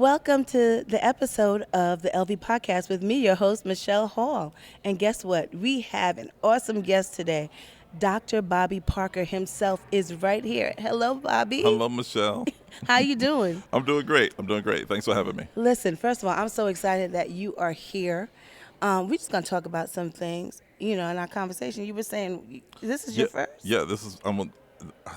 Welcome to the episode of the LV Podcast with me, your host, Michelle Hall. And guess what? We have an awesome guest today. Dr. Bobby Parker himself is right here. Hello, Bobby. Hello, Michelle. How you doing? I'm doing great. I'm doing great. Thanks for having me. Listen, first of all, I'm so excited that you are here. We're just going to talk about some things. In our conversation, you were saying this is your first? Yeah.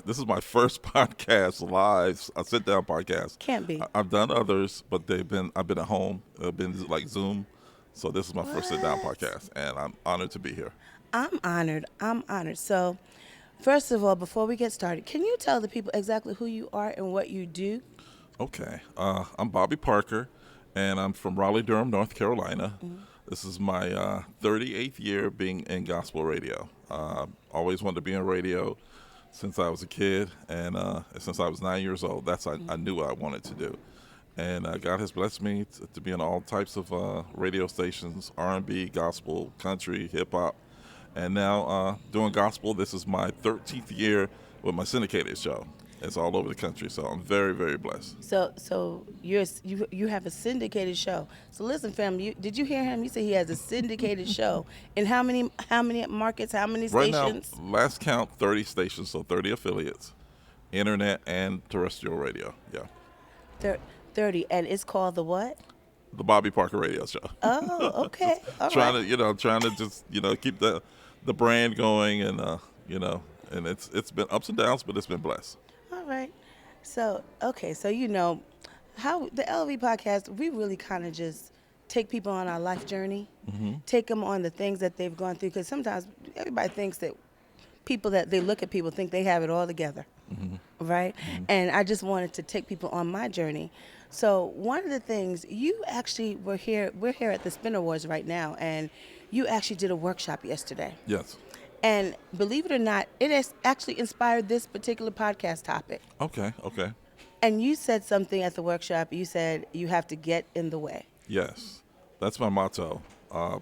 This is my first podcast live, a sit down podcast. Can't be. I've done others, but I've been at home, been like Zoom. So this is my first sit down What? podcast, and I'm honored to be here. I'm honored. I'm honored. So, first of all, before we get started, can you tell the people exactly who you are and what you do? Okay. I'm Bobby Parker, and I'm from Raleigh, Durham, North Carolina. This is my 38th year being in gospel radio. Always wanted to be in radio since I was a kid, and since I was 9 years old. I knew what I wanted to do. And God has blessed me to be on all types of radio stations, R&B, gospel, country, hip-hop. And now doing gospel, this is my 13th year with my syndicated show. It's all over the country, so I'm very, very blessed. So you have a syndicated show. So listen, fam, did you hear him? He said he has a syndicated show. In how many markets? How many Right stations? now, last count, 30 stations, so 30 affiliates, internet and terrestrial radio. Yeah, 30, and it's called the what? the Bobby Parker Radio Show. Oh, okay. All trying right. to just keep the brand going, and and it's been ups and downs, but it's been blessed. All right. So, okay, so how the LV podcast, we really kind of just take people on our life journey, take them on the things that they've gone through, because sometimes everybody thinks that they look at people think they have it all together, right? And I just wanted to take people on my journey. So one of the things, we're here at the Spin Awards right now, and you actually did a workshop yesterday. Yes. And believe it or not, it has actually inspired this particular podcast topic. Okay. And you said something at the workshop. You said you have to get in the way. Yes, that's my motto.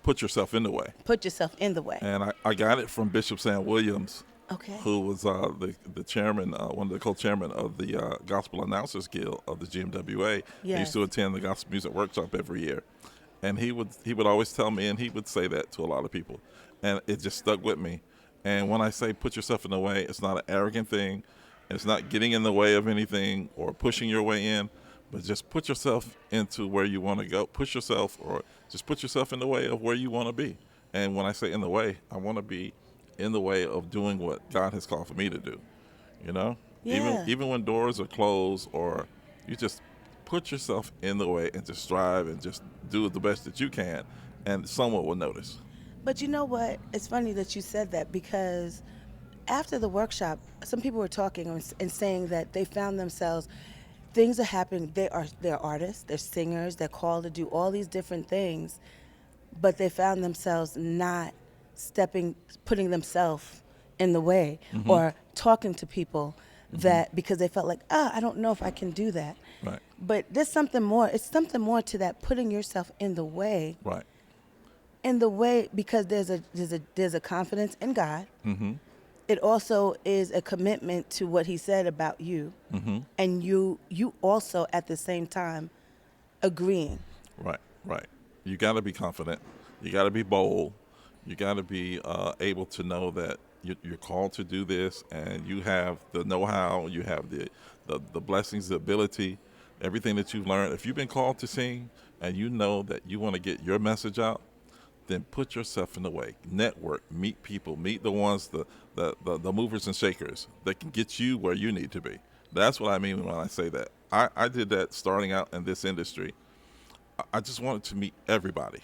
Put yourself in the way. Put yourself in the way. And I got it from Bishop Sam Williams, Okay. who was the chairman, one of the co-chairmen of the Gospel Announcers Guild of the GMWA. I Yes. used to attend the Gospel Music Workshop every year. And he would always tell me, and he would say that to a lot of people. And it just stuck with me. And when I say put yourself in the way, it's not an arrogant thing. It's not getting in the way of anything or pushing your way in, but just put yourself into where you want to go. Push yourself, or just put yourself in the way of where you want to be. And when I say in the way, I want to be in the way of doing what God has called for me to do. Yeah. Even when doors are closed, or you just put yourself in the way and just strive and just do the best that you can, and someone will notice. But you know what? It's funny that you said that, because after the workshop, some people were talking and saying that they found themselves, things are happening. They're artists, they're singers, they're called to do all these different things, but they found themselves not putting themselves in the way, or talking to people that, because they felt like, I don't know if I can do that. Right. But there's something more. It's something more to that, putting yourself in the way. Right. In the way, because there's a confidence in God. It also is a commitment to what He said about you, and you also at the same time agreeing. Right. You got to be confident. You got to be bold. You got to be able to know that you're called to do this, and you have the know-how. You have the blessings, the ability, everything that you've learned. If you've been called to sing, and you know that you want to get your message out, then put yourself in the way. Network, meet people, meet the ones, the movers and shakers that can get you where you need to be. That's what I mean when I say that. I did that starting out in this industry. I just wanted to meet everybody.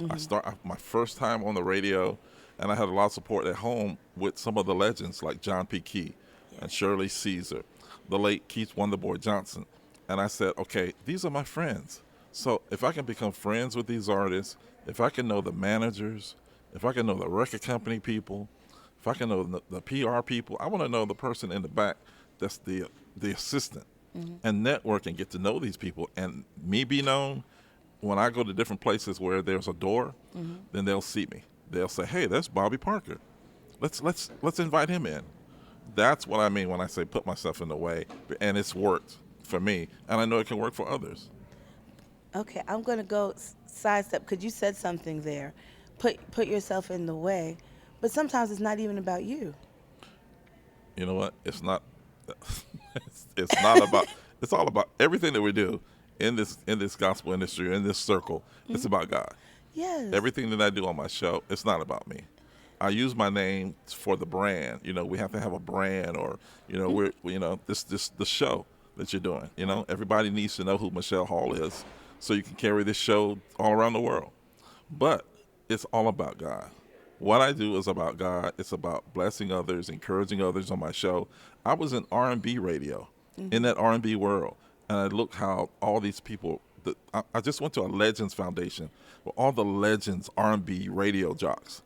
My first time on the radio, and I had a lot of support at home with some of the legends like John P. Key and Shirley Caesar, the late Keith Wonderboy Johnson. And I said, okay, these are my friends. So if I can become friends with these artists, if I can know the managers, if I can know the record company people, if I can know the PR people, I want to know the person in the back that's the assistant, and network and get to know these people, and me be known. When I go to different places where there's a door, then they'll see me. They'll say, "Hey, that's Bobby Parker. Let's invite him in." That's what I mean when I say put myself in the way, and it's worked for me, and I know it can work for others. Okay, I'm gonna go sidestep because you said something there. Put yourself in the way, but sometimes it's not even about you. You know what? It's not. It's not about. It's all about everything that we do in this gospel industry, in this circle. It's about God. Yes. Everything that I do on my show, it's not about me. I use my name for the brand. We have to have a brand, or this the show that you're doing. Everybody needs to know who Michelle Hall is, so you can carry this show all around the world. But it's all about God. What I do is about God. It's about blessing others, encouraging others on my show. I was in R&B radio, in that R&B world, and I look how all these people. I just went to a Legends Foundation with all the Legends R&B radio jocks,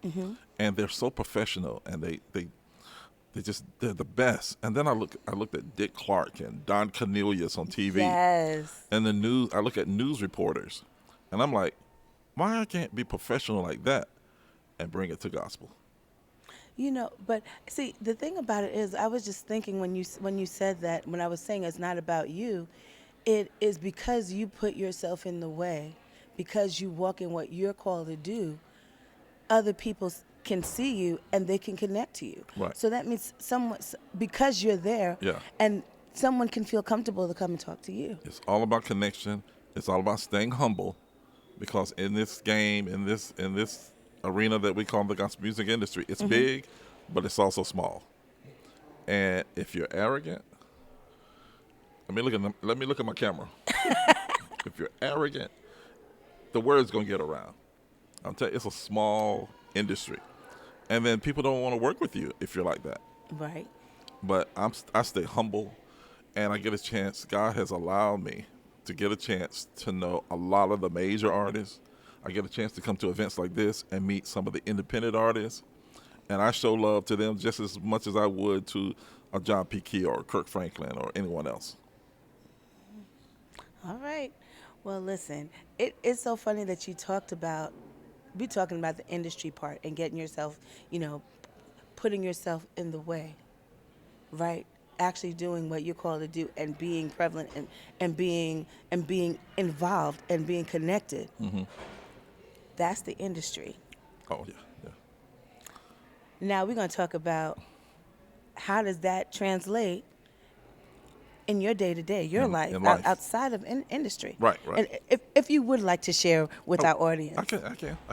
and they're so professional, and they're the best. And then I looked at Dick Clark and Don Cornelius on TV, Yes. and the news. I look at news reporters, and I'm like, why I can't be professional like that and bring it to gospel? But see, the thing about it is, I was just thinking when you said that, when I was saying it's not about you, it is because you put yourself in the way, because you walk in what you're called to do. Other people can see you and they can connect to you. Right. So that means someone, because you're there, Yeah. and someone can feel comfortable to come and talk to you. It's all about connection. It's all about staying humble, because in this game, in this arena that we call the gospel music industry, it's big, but it's also small. And if you're arrogant, let me look at my camera. If you're arrogant, the word's gonna get around. I'm telling you, it's a small industry, and then people don't want to work with you if you're like that. Right. But I stay humble, and I get a chance. God has allowed me to get a chance to know a lot of the major artists. I get a chance to come to events like this and meet some of the independent artists, and I show love to them just as much as I would to a John P. Key or Kirk Franklin or anyone else. All right. Well, listen, it's so funny that you talked about, we talking about the industry part and getting yourself, putting yourself in the way, right? Actually doing what you're called to do and being prevalent and being involved and being connected. That's the industry. Oh yeah, yeah. Now we're going to talk about how does that translate in your day-to-day, your life, in life. outside of industry. Right, right. And if you would like to share with our audience. I can. You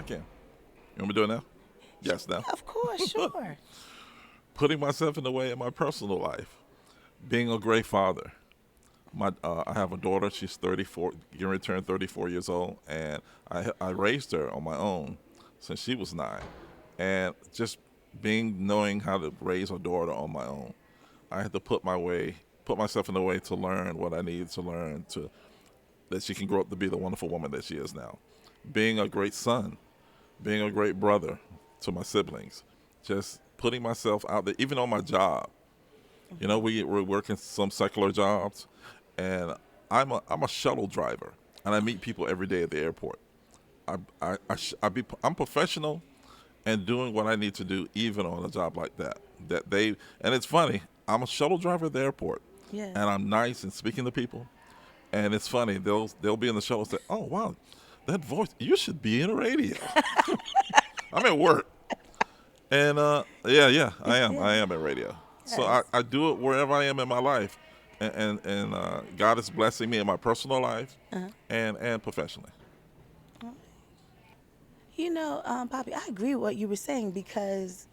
want me to do it now? Yes, now. Of course, sure. Putting myself in the way in my personal life, being a great father. I have a daughter. She's 34, getting ready to turn 34 years old, and I raised her on my own since she was 9, and just knowing how to raise a daughter on my own, I had to put myself in the way to learn what I needed to learn that she can grow up to be the wonderful woman that she is now. Being a great son, being a great brother to my siblings, just putting myself out there, even on my job. We're working some secular jobs, and I'm a shuttle driver, and I meet people every day at the airport. I'm professional and doing what I need to do, even on a job like that. And it's funny. I'm a shuttle driver at the airport, Yeah. and I'm nice and speaking to people. And it's funny. They'll be in the shuttle and say, "Oh wow, that voice! You should be in radio." I'm at work, and yeah, I am. Yeah. I am at radio. So Yes. I do it wherever I am in my life, and God is blessing me in my personal life and professionally. Poppy, I agree with what you were saying because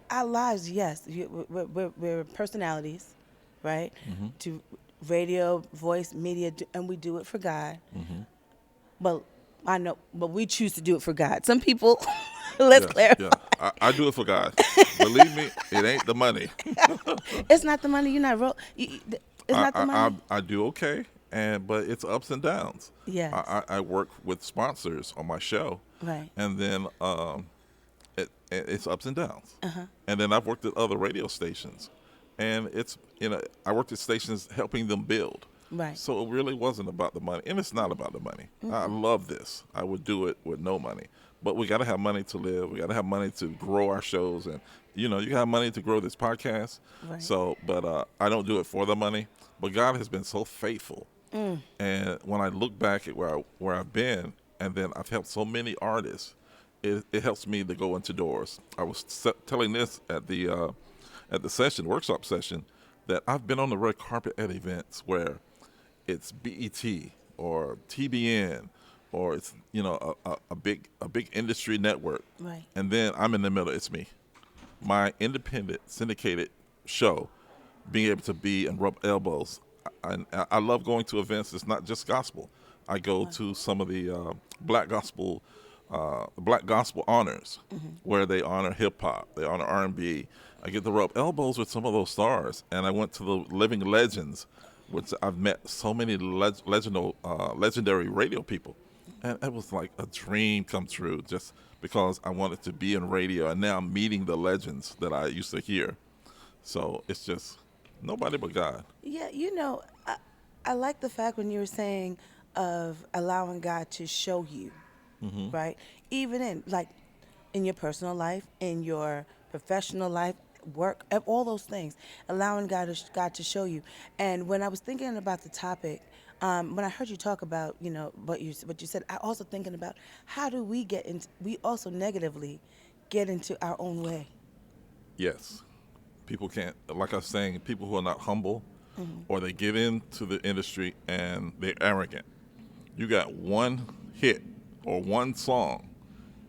our lives, yes, we're personalities, right? To radio, voice, media, and we do it for God. But but we choose to do it for God. Some people, let's Yes, clarify. yeah. I do it for God. Believe me, it ain't the money. It's not the money. You're not it's not the money. I do okay, but it's ups and downs. Yes. I work with sponsors on my show, Right. and then it's ups and downs. And then I've worked at other radio stations, and I worked at stations helping them build. Right. So it really wasn't about the money, and it's not about the money. I love this. I would do it with no money, but we got to have money to live. We got to have money to grow our shows, and you have money to grow this podcast. Right. So, but I don't do it for the money. But God has been so faithful And when I look back at where I've been, and then I've helped so many artists, it helps me to go into doors. I was telling this at the session, workshop session, that I've been on the red carpet at events where it's BET or TBN or it's a big industry network, Right. and then I'm in the middle. It's me, my independent syndicated show, being able to be and rub elbows. I love going to events. It's not just gospel. I go to some of the Black Gospel honors, where they honor hip hop, they honor R&B. I get to rub elbows with some of those stars, and I went to the Living Legends, which I've met so many legendary radio people, and it was like a dream come true, just because I wanted to be in radio, and now I'm meeting the legends that I used to hear. So it's just nobody but God. Yeah, I like the fact when you were saying of allowing God to show you, right? Even in your personal life, in your professional life, work, all those things, allowing God to show you. And when I was thinking about the topic, when I heard you talk about, what you said, I also thinking about how do we also negatively get into our own way. Yes. People can't, like I was saying, people who are not humble, or they get into the industry and they're arrogant. You got one hit or one song,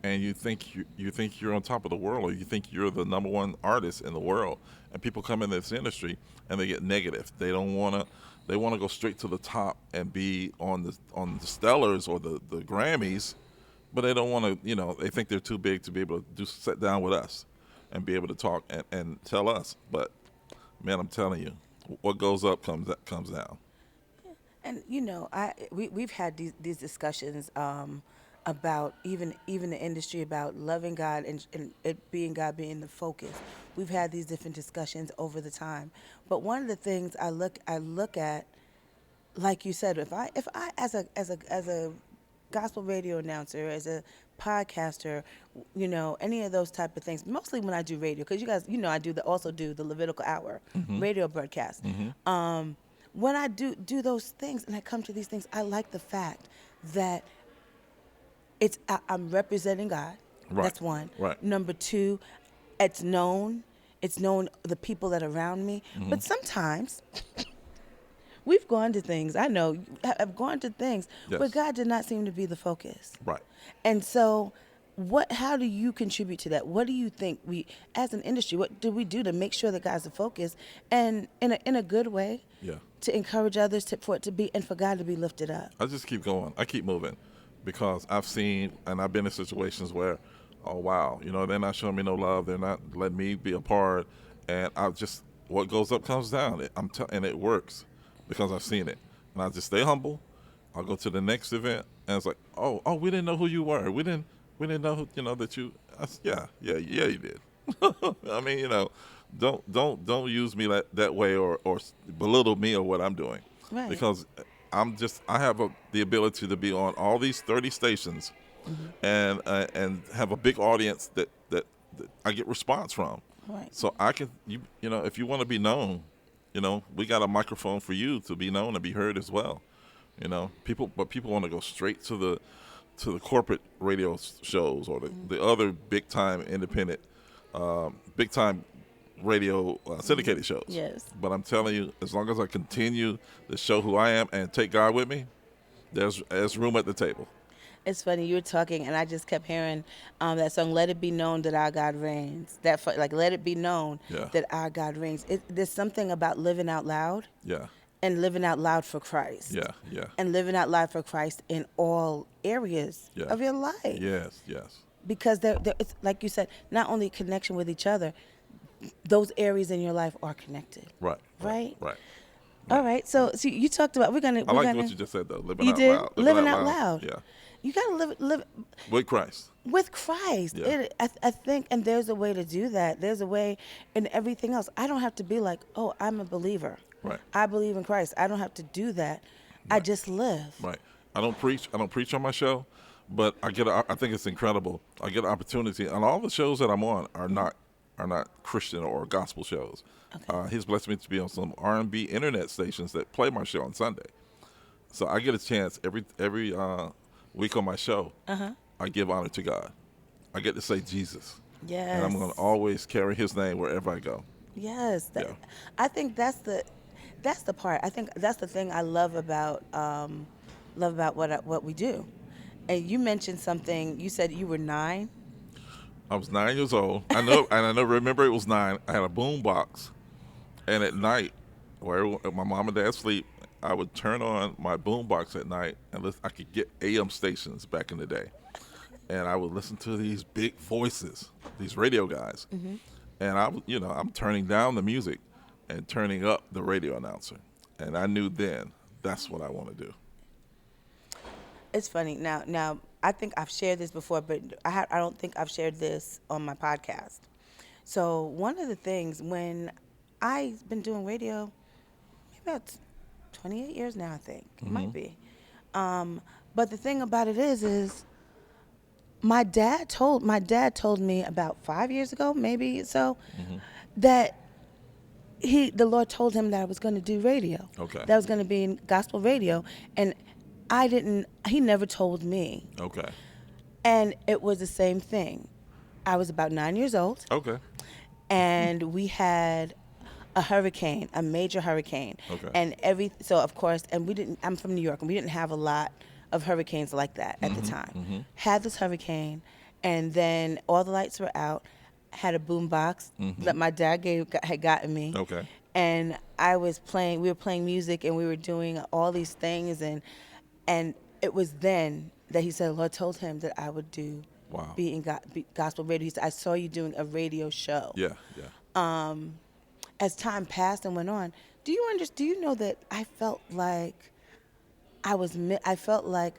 and you think you're on top of the world, or you think you're the number one artist in the world, and people come in this industry and they get negative. They don't want to. They want to go straight to the top and be on the Stellars or the Grammys, but they don't want to. They think they're too big to be able to sit down with us and be able to talk and tell us. But man, I'm telling you, what goes up comes down. And we've had these discussions about even the industry, about loving God and it being God being the focus. We've had these different discussions over the time. But one of the things I look at, like you said, if I as a gospel radio announcer, as a podcaster, any of those type of things. Mostly when I do radio, because you guys, I also do the Levitical Hour radio broadcast. When I do those things and I come to these things, I like the fact that I'm representing God. Right. That's one. Right. Number two, it's known the people that are around me. But sometimes we've gone to things. I know I've gone to things, Yes. but God did not seem to be the focus. Right. And so, how do you contribute to that? What do you think as an industry, what do we do to make sure that God's the focus, and in a good way, Yeah. to encourage others for it to be, and for God to be lifted up? I just keep going. I keep moving, because I've seen and I've been in situations where, oh wow, they're not showing me no love. They're not letting me be a part, and what goes up comes down. And it works, because I've seen it, and I just stay humble. I'll go to the next event, and it's like, oh, we didn't know who you were. We didn't know, that you. Yeah, you did. I mean, don't use me that way, or belittle me or what I'm doing, Right. because I have the ability to be on all these 30 stations, and have a big audience that I get response from. Right. So I can, if you want to be known, we got a microphone for you to be known and be heard as well. People want to go straight to the corporate radio shows, or the other big time independent, big time radio syndicated shows. Yes. But I'm telling you, as long as I continue to show who I am and take God with me, there's room at the table. It's funny, you were talking, and I just kept hearing that song, "Let It Be Known That Our God Reigns." Let it be known that our God reigns. There's something about living out loud. Yeah. And living out loud for Christ. Yeah. Yeah. And living out loud for Christ in all areas Yeah. of your life. Yes. Because it's like you said, not only connection with each other, those areas in your life are connected. Right. Right? Right. All right. So you talked about I like what you just said, though. Living You out did? loud. Living out loud. Yeah. You gotta live With Christ. with Christ. Yeah. I think, and there's a way to do that. There's a way in everything else. I don't have to be like, oh, I'm a believer. Right. I believe in Christ. I don't have to do that. I just live. Right. I don't preach on my show, but I think it's incredible. I get an opportunity, and all the shows that I'm on are not Christian or gospel shows. Okay. He's blessed me to be on some R&B internet stations that play my show on Sunday. So I get a chance every week on my show. I give honor to God. I get to say Jesus, and I'm going to Yes. always carry His name wherever I go. Yes. Yeah. I think that's the part. I think that's the thing I love about what we do. And you mentioned something. You said you were 9. I was 9 years old. I know, and I know. Remember, it was 9. I had a boom box, and at night, where my mom and dad sleep, I would turn on my boom box at night, and I could get AM stations back in the day, and I would listen to these big voices, these radio guys, and I'm turning down the music and turning up the radio announcer, and I knew then that's what I want to do. It's funny now. I think I've shared this before, but I don't think I've shared this on my podcast. So one of the things when I've been doing radio, maybe about 28 years now, I think it might be. But the thing about it is my dad told me about 5 years ago, maybe so, that the Lord told him that I was going to do radio. Okay. That I was going to be in gospel radio, and he never told me. Okay. And it was the same thing. I was about 9 years old, Okay. and we had a major hurricane. Okay. And so of course, I'm from New York, and we didn't have a lot of hurricanes like that at the time. Had this hurricane, and then all the lights were out, had a boom box that my dad had gotten me. Okay. And we were playing music, and we were doing all these things, and it was then that he said the Lord told him that I would be in gospel radio. He said, I saw you doing a radio show. Yeah. Yeah. As time passed and went on, do you know that I felt like I felt like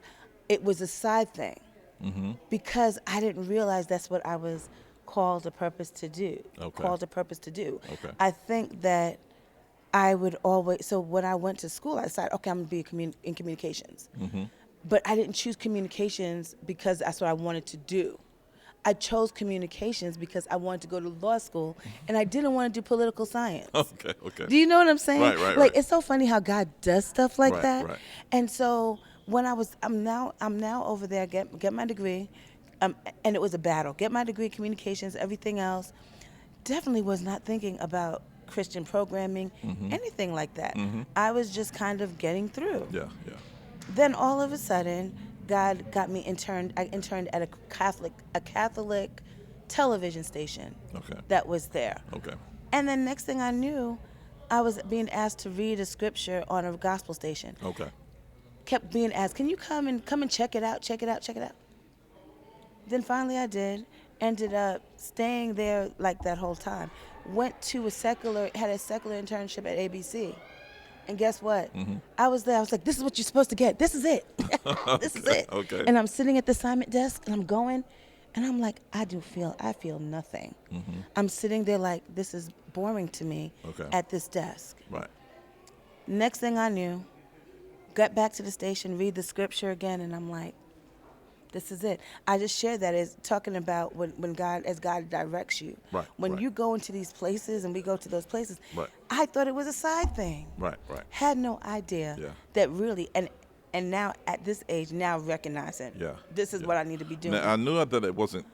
it was a side thing, because I didn't realize that's what I was called a purpose to do. Okay. Okay. Okay. I think that I would always. So when I went to school, I decided, okay, I'm going to be in communications. But I didn't choose communications because that's what I wanted to do. I chose communications because I wanted to go to law school, and I didn't want to do political science. Okay. Okay. Do you know what I'm saying? Right. Like, it's so funny how God does stuff like that. Right. And so when I'm now over there, get my degree, and it was a battle. Get my degree, communications, everything else. Definitely was not thinking about Christian programming, anything like that. I was just kind of getting through. Yeah. Yeah. Then all of a sudden, God got me interned. I interned at a Catholic television station. Okay. That was there. Okay. And then next thing I knew, I was being asked to read a scripture on a gospel station. Okay. Kept being asked, can you come and check it out? Then finally I did. Ended up staying there like that whole time. Went to had a secular internship at ABC. And guess what? I was there. I was like, this is what you're supposed to get. This is it. This is it. Okay. And I'm sitting at the assignment desk, and I'm going, and I'm like, I feel nothing. I'm sitting there like, this is boring to me at this desk. Right. Next thing I knew, got back to the station, read the scripture again, and I'm like, this is it. I just shared that as talking about when God directs you. Right. When you go into these places, and we go to those places, Right. I thought it was a side thing. Right. Had no idea that really, and now at this age, now recognizing this is what I need to be doing. Now, I knew that it wasn't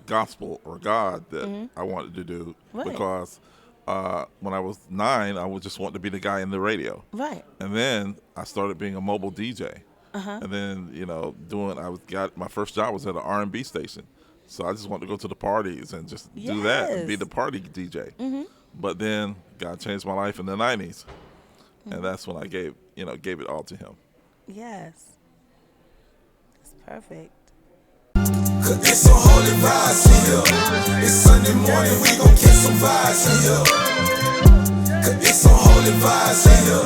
gospel or God that I wanted to do, because when I was 9, I would just want to be the guy in the radio. Right. And then I started being a mobile DJ. And then, my first job was at an R&B station. So I just wanted to go to the parties and just do that and be the party DJ. But then God changed my life in the 90s. And that's when I gave it all to Him. Yes. That's perfect. It's some holy vibes in here. It's Sunday morning, we gon' catch some vibes in here. It's some holy vibes in here.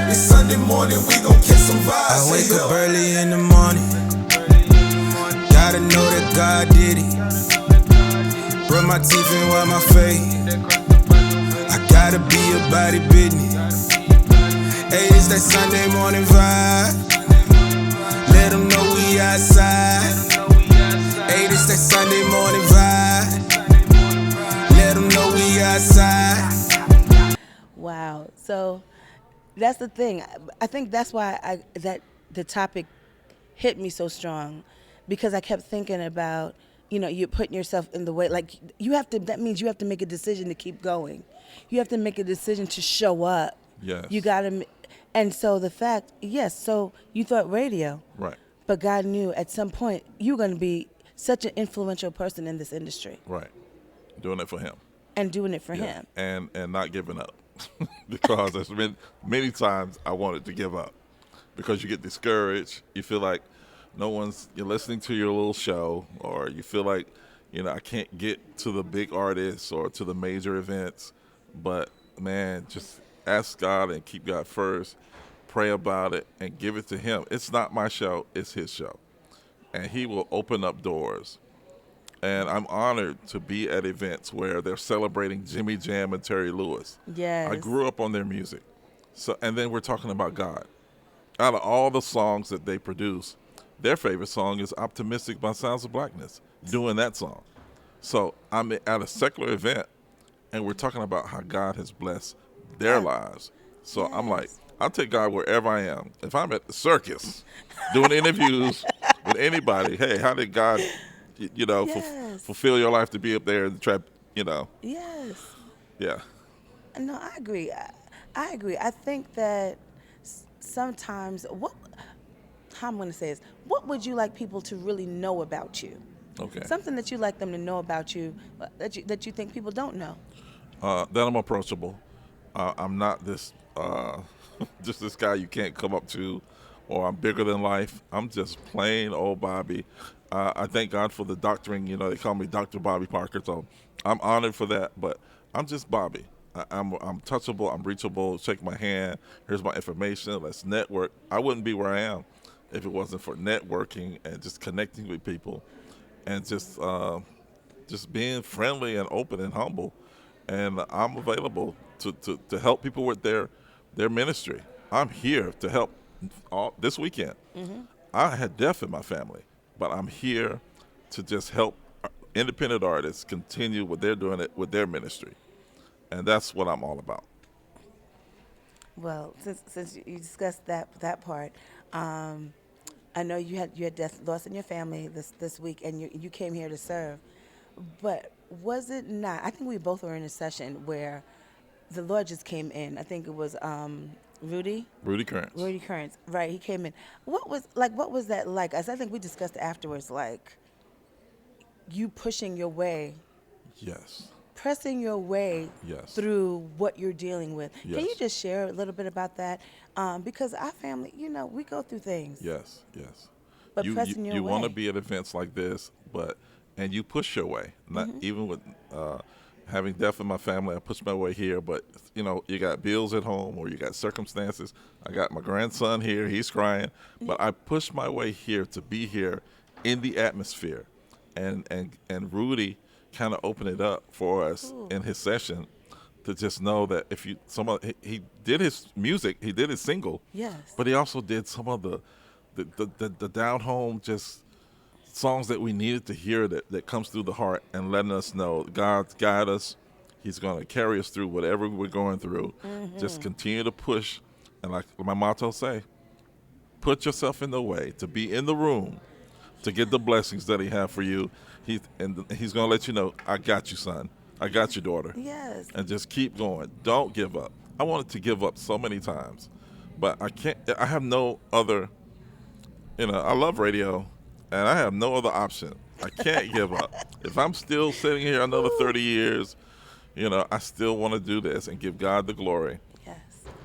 It's Sunday morning, we gon' catch some vibes in here. I wake up early in the morning. Gotta know that God did it. Brush my teeth and wipe my face. I gotta be about it business. Hey, it's that Sunday morning vibe. Let them know we outside. Hey, it's that Sunday morning vibe. Let them know we outside. Wow. So that's the thing. I think that's why the topic hit me so strong because I kept thinking about, you're putting yourself in the way. Like that means you have to make a decision to keep going. You have to make a decision to show up. Yes. You got to, and so so you thought radio. Right. But God knew at some point you're going to be such an influential person in this industry. Right. Doing it for him. And doing it for him. And not giving up. Because there's been many times I wanted to give up. Because you get discouraged. You feel like you're listening to your little show, or you feel like, I can't get to the big artists or to the major events. But man, just ask God and keep God first. Pray about it and give it to him. It's not my show, it's his show. And he will open up doors. And I'm honored to be at events where they're celebrating Jimmy Jam and Terry Lewis. Yes. I grew up on their music. And then we're talking about God. Out of all the songs that they produce, their favorite song is Optimistic by Sounds of Blackness, doing that song. So I'm at a secular event, and we're talking about how God has blessed their lives. So I'm like, I'll take God wherever I am. If I'm at the circus doing interviews with anybody, hey, how did God, fulfill your life to be up there and try, Yes. Yeah. No, I agree. I agree. I think that sometimes, how I'm going to say this, what would you like people to really know about you? Okay. Something that you like them to know about you that you think people don't know. That I'm approachable. I'm not this just this guy you can't come up to, or I'm bigger than life. I'm just plain old Bobby. I thank God for the doctoring. They call me Dr. Bobby Parker, so I'm honored for that. But I'm just Bobby. I'm touchable. I'm reachable. Shake my hand. Here's my information. Let's network. I wouldn't be where I am if it wasn't for networking and just connecting with people, and just being friendly and open and humble. And I'm available to help people with their ministry. I'm here to help this weekend. Mm-hmm. I had death in my family, but I'm here to just help independent artists continue what they're doing with their ministry. And that's what I'm all about. Well, since you discussed that part, I know you had death loss in your family this week, and you came here to serve. But was it not? I think we both were in a session where the Lord just came in. I think it was Rudy Currents. Right, he came in. What was that like? As I think we discussed afterwards, like you pushing your way. Yes. Pressing your way through what you're dealing with. Yes. Can you just share a little bit about that? Because our family, we go through things. Yes. But pressing your way. You want to be at events like this, and you push your way. Not even with having death in my family, I pushed my way here. But you got bills at home, or you got circumstances. I got my grandson here; he's crying. But I pushed my way here to be here in the atmosphere, and Rudy kind of opened it up for us in his session to just know that if he did his music, he did his single, but he also did some of the down home just songs that we needed to hear that comes through the heart, and letting us know God's got us. He's going to carry us through whatever we're going through. Mm-hmm. Just continue to push, and like my motto say, put yourself in the way to be in the room to get the blessings that he have for you. He's going to let you know, I got you, son. I got you, daughter. Yes. And just keep going. Don't give up. I wanted to give up so many times, but I can't. I have no other, I love radio, and I have no other option. I can't give up. If I'm still sitting here another 30 years, I still want to do this and give God the glory. Yes.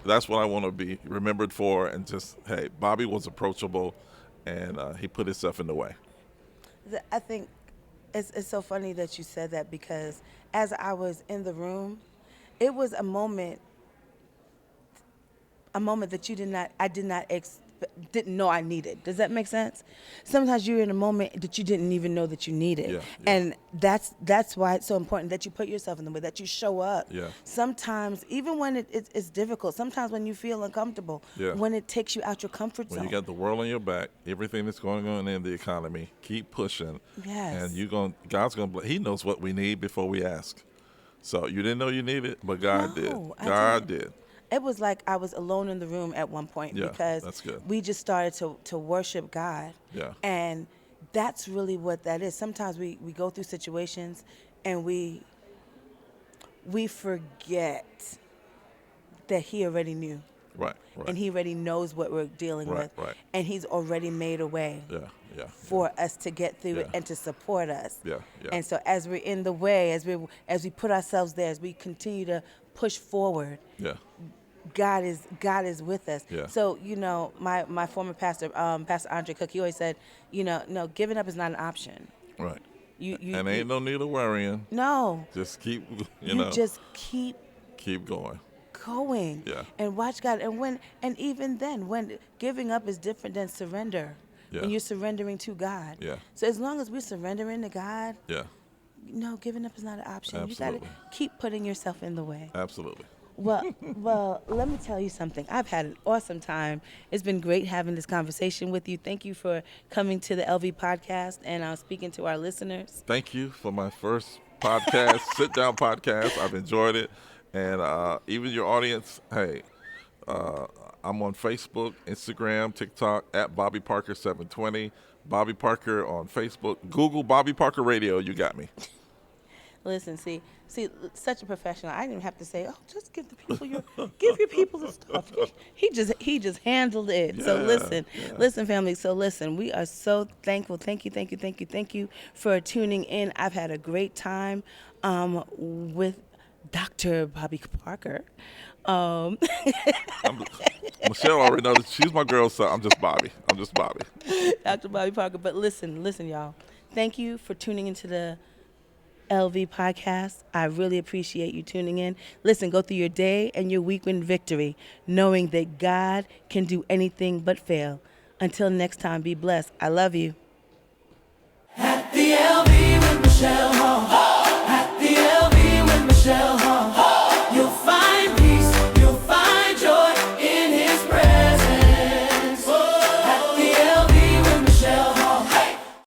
That's what I want to be remembered for, and just, hey, Bobby was approachable, and he put himself in the way. I think it's so funny that you said that, because as I was in the room, it was a moment that I didn't know I needed. Does that make sense? Sometimes you're in a moment that you didn't even know that you needed. Yeah. And that's why it's so important that you put yourself in the way, that you show up. Yeah. Sometimes, even when it's difficult, sometimes when you feel uncomfortable, when it takes you out your comfort zone. When you got the world on your back, everything that's going on in the economy, keep pushing. Yes. And God's going to, he knows what we need before we ask. So you didn't know you needed, but God did. God did. it was like I was alone in the room at one point Yeah, because that's good. we just started to worship God. Yeah. And that's really what that is. Sometimes we go through situations and we forget that he already knew. Right. Right. And he already knows what we're dealing Right, with. right. And he's already made a way Yeah. Yeah. for us to get through it Yeah. and to support us. Yeah, yeah. And so as we're in the way, as we put ourselves there, as we continue to push forward, Yeah. God is with us. Yeah. So, my former pastor, Pastor Andre Cook, he always said, no, giving up is not an option. Right. You And ain't no need of worrying. no. Just keep, You just keep keep going. going. Yeah. And watch God. And even then, when giving up is different than surrender. Yeah. When you're surrendering to God. Yeah. So as long as we're surrendering to God, Yeah. no, giving up is not an option. Absolutely. You got to keep putting yourself in the way. Absolutely. Well, let me tell you something. I've had an awesome time. It's been great having this conversation with you. Thank you for coming to the LV podcast and speaking to our listeners. Thank you for my first podcast, sit down podcast. I've enjoyed it. And even your audience, hey, I'm on Facebook, Instagram, TikTok at Bobby Parker 720. Bobby Parker on Facebook. Google Bobby Parker Radio. You got me. Listen, see, such a professional. I didn't even have to say, just give the people give your people the stuff. He just handled it. So listen, family. So listen, we are so thankful. Thank you for tuning in. I've had a great time with Dr. Bobby Parker. Michelle already knows she's my girl, so I'm just Bobby. Dr. Bobby Parker. But listen, y'all. Thank you for tuning into the LV podcast. I really appreciate you tuning in. Listen, go through your day and your week in victory, knowing that God can do anything but fail. Until next time, be blessed. I love you. At the LV with Michelle Hall.